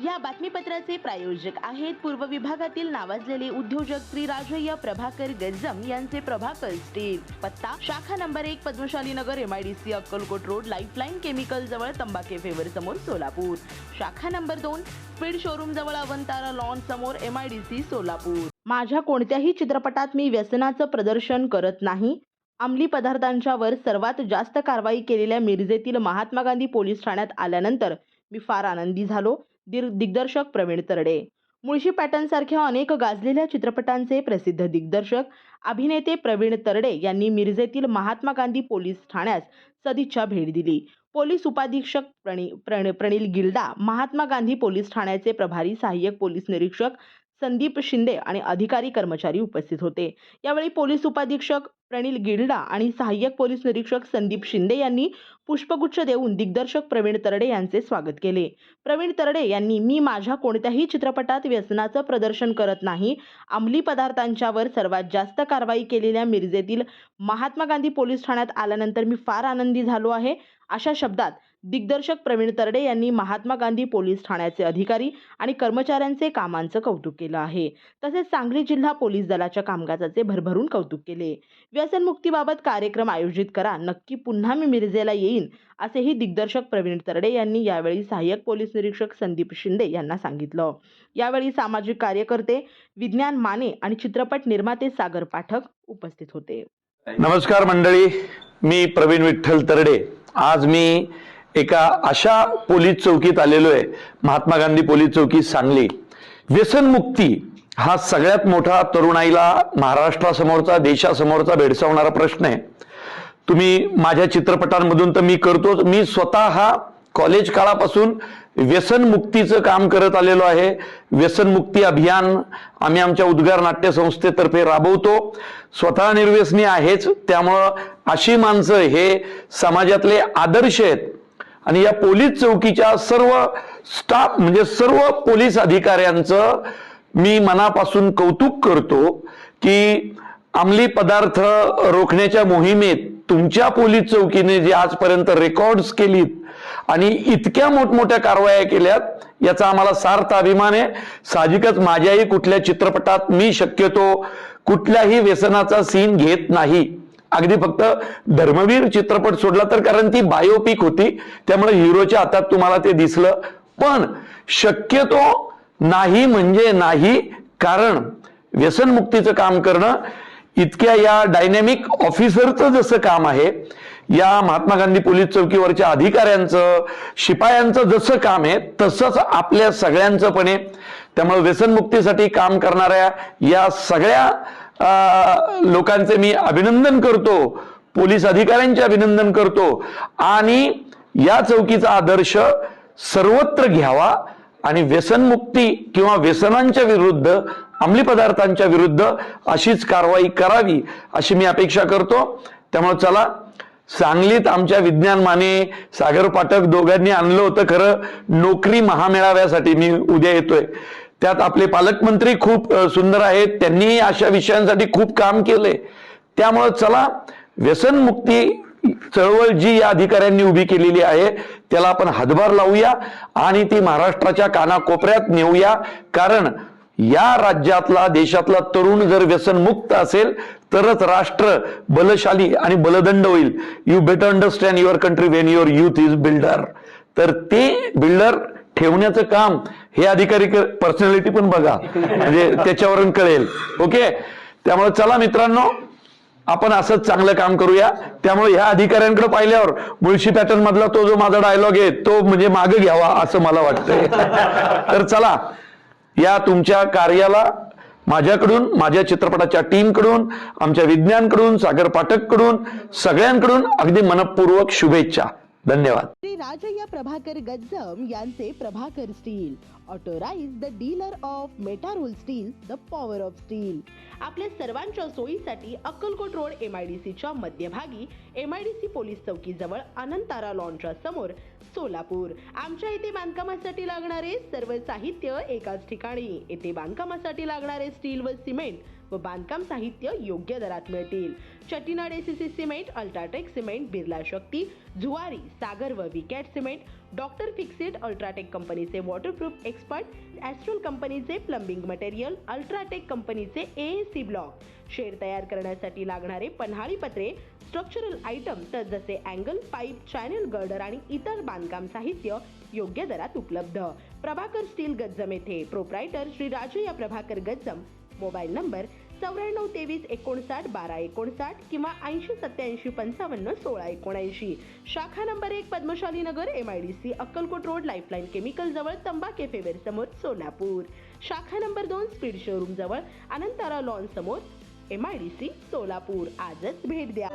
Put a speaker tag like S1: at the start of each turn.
S1: या बातमीपत्राचे प्रायोजक आहेत पूर्व विभागातील नावाजलेले उद्योजक श्री राजय्य प्रभाकर गज्जम यांचे प्रभाकर स्टील। पत्ता शाखा नंबर 1 पद्मशाली नगर MIDC Akkalkot road lifeline chemical जवळ तंबाखे फेवर समोर सोलापूर। शाखा नंबर 2 स्पीड शोरूम जवळ अवंतारा लॉन समोर MIDC सोलापूर। माझ्या कोणत्याही चित्रपटात मी व्यसनाचं प्रदर्शन करत नाही। अंमली पदार्थांच्यावर सर्वात जास्त कारवाई केलेल्या मिरजेतील महात्मा गांधी पोलीस ठाण्यात आल्यानंतर मी फार आनंदी झालो। दिग्दर्शक प्रवीण तरडे। मुळशी पॅटर्न सारख्या अनेक गाजलेल्या चित्रपटांचे प्रसिद्ध दिग्दर्शक अभिनेते प्रवीण तरडे यांनी मिरजेतील महात्मा गांधी पोलीस ठाण्यास सदिच्छा भेट दिली। पोलीस उपाधीक्षक प्रणील गिल्डा, महात्मा गांधी पोलीस ठाण्याचे प्रभारी सहाय्यक पोलीस निरीक्षक संदीप शिंदे आणि अधिकारी कर्मचारी उपस्थित होते। यावेळी पोलीस उपाधीक्षक प्रणील गिल्डा आणि सहाय्यक पोलीस निरीक्षक संदीप शिंदे यांनी पुष्पगुच्छ देऊन दिग्दर्शक प्रवीण तरडे यांचे स्वागत केले। प्रवीण तरडे यांनी मी माझ्या कोणत्याही चित्रपटात व्यसनाचं प्रदर्शन करत नाही। अंमली पदार्थांच्यावर सर्वात जास्त कारवाई केलेल्या मिरजेतील महात्मा गांधी पोलीस ठाण्यात आल्यानंतर मी फार आनंदी झालो आहे, अशा शब्दात दिग्दर्शक प्रवीण तरडे यांनी महात्मा गांधी पोलीस ठाण्याचे अधिकारी आणि कर्मचाऱ्यांचे कामांचं कौतुक केलं आहे। तसेच सांगली जिल्हा पोलीस दलाच्या कामकाजाचे भरभरून कौतुक केले। व्यसनमुक्तीबाबत कार्यक्रम आयोजित करा, नक्की पुन्हा मी मिरजेला येईन, असेही दिग्दर्शक प्रवीण तरडे यांनी यावेळी सहाय्यक पोलीस निरीक्षक संदीप शिंदे यांना सांगितलं। यावेळी सामाजिक कार्यकर्ते विज्ञान माने आणि चित्रपट निर्माते सागर पाठक उपस्थित होते।
S2: नमस्कार मंडळी, मी प्रवीण विठ्ठल तरडे। आज मी एका अशा पोलीस चौकीत आलेलो आहे, महात्मा गांधी पोलीस चौकी सांगली। व्यसनमुक्ती हा सगळ्यात मोठा तरुणाईला महाराष्ट्रासमोरचा, देशासमोरचा भेडसावणारा प्रश्न आहे। तुम्ही माझ्या चित्रपटांमधून तर मी करतोच, मी स्वतः कॉलेज काळापासून व्यसनमुक्तीचं काम करत आलेलो आहे। व्यसनमुक्ती अभियान आम्ही आमच्या उद्गार नाट्य संस्थेतर्फे राबवतो। स्वतः निर्व्यसनी आहेच, त्यामुळं अशी माणसं हे समाजातले आदर्श आहेत। आणि या पोलीस चौकीच्या सर्व स्टाफ म्हणजे सर्व पोलीस अधिकाऱ्यांचं मी मनापासून कौतुक करतो की अंमली पदार्थ रोखण्याच्या मोहिमेत तुमच्या पोलीस चौकीने जे आजपर्यंत रेकॉर्ड्स केलीत आणि इतक्या मोठमोठ्या कारवाया केल्यात, याचा आम्हाला सार्थ अभिमान आहे। साहजिकच माझ्याही कुठल्या चित्रपटात मी शक्यतो कुठल्याही व्यसनाचा सीन घेत नाही। अगदी फक्त धर्मवीर चित्रपट सोडला तर, कारण ती बायोपिक होती, त्यामुळे हिरोच्या हातात तुम्हाला ते दिसलं। पण शक्यतो नाही म्हणजे नाही, कारण व्यसनमुक्तीचं काम करणं इतक्या या डायनॅमिक ऑफिसरचं जसं काम आहे, या महात्मा गांधी पोलीस चौकीवरच्या अधिकाऱ्यांचं, शिपायांचं जसं काम आहे, तसंच आपल्या सगळ्यांचं पण आहे। त्यामुळे व्यसनमुक्तीसाठी काम करणाऱ्या या सगळ्या लोकांचे मी अभिनंदन करतो, पोलीस अधिकाऱ्यांचे अभिनंदन करतो आणि या चौकीचा आदर्श सर्वत्र घ्यावा आणि व्यसनमुक्ती किंवा व्यसनांच्या विरुद्ध, अंमली पदार्थांच्या विरुद्ध अशीच कारवाई करावी अशी मी अपेक्षा करतो। त्यामुळे चला, सांगलीत आमच्या विज्ञान माने, सागर पाठक दोघांनी आणलं होतं खरं नोकरी महामेळाव्यासाठी, मी उद्या येतोय। त्यात आपले पालकमंत्री खूप सुंदर आहेत, त्यांनी अशा विषयांसाठी खूप काम केलंय। त्यामुळे चला, व्यसनमुक्ती चळवळ जी या अधिकाऱ्यांनी उभी केलेली आहे त्याला आपण हातभार लावूया आणि ती महाराष्ट्राच्या कानाकोपऱ्यात नेऊया। कारण या राज्यातला, देशातला तरुण जर व्यसनमुक्त असेल तरच राष्ट्र बलशाली आणि बलदंड होईल। You better understand your country Wien your youth is builder. तर ते बिल्डर ठेवण्याचं काम हे अधिकारी, पर्सनॅलिटी पण बघा, म्हणजे त्याच्यावरून कळेल। ओके, त्यामुळे चला मित्रांनो, आपण असंच चांगलं काम करूया। त्यामुळे ह्या अधिकाऱ्यांकडे पाहिल्यावर मुळशी पॅटर्न मधला तो जो माझा डायलॉग आहे तो म्हणजे मागे घ्यावा असं मला वाटतंय। तर चला, या तुमच्या कार्याला माझ्याकडून, माझ्या चित्रपटाच्या टीमकडून, आमच्या विज्ञानकडून, सागर पाठककडून, सगळ्यांकडून अगदी मनपूर्वक शुभेच्छा। धन्यवाद।
S1: श्री राजय्य प्रभाकर गज्जम यांचे Prabhakar steel, authorized the dealer of Metarol steel, the power of steel. आपल्या सर्वांच्या सोयीसाठी अक्कलकोट रोड MIDCच्या मध्यभागी MIDC पोलीस चौकी जवळ अनंतारा लॉनच्या समोर सोलापूर। आमच्या इथे बांधकामासाठी लागणारे सर्व साहित्य एकाच ठिकाणी। येथे बांधकामासाठी लागणारे स्टील व सिमेंट व बांधकाम साहित्य योग्य दरात मिळतील। Chettinad ACC cement, UltraTech cement, Birla Shakti, Zuari, Sagar व Vicat cement, doctor Fixit UltraTech कंपनीचे वॉटरप्रूफ एक्सपर्ट, ॲस्ट्रोल कंपनीचे प्लंबिंग मटेरियल, अल्ट्राटेक कंपनीचे एएसी ब्लॉक, शेड तयार करण्यासाठी लागणारे पन्हाळी पत्रे, स्ट्रक्चरल आयटम तर जसे अँगल, पाईप, चॅनेल गर्डर आणि इतर बांधकाम साहित्य योग्य दरात उपलब्ध. प्रभाकर स्टील गज्जम येथे. Proprietor Shri Rajayya Prabhakar Gajjam. Mobile number 9423591259 किंवा 8087551679. शाखा नंबर 1 पद्मशाली नगर MIDC Akkalkot road lifeline chemical जवळ तंबा कॅफे वेर समोर सोलापूर. शाखा नंबर 2 स्पीड शोरूम जवळ अनंतारा लॉन समोर MIDC सोलापूर. आजच भेट द्या.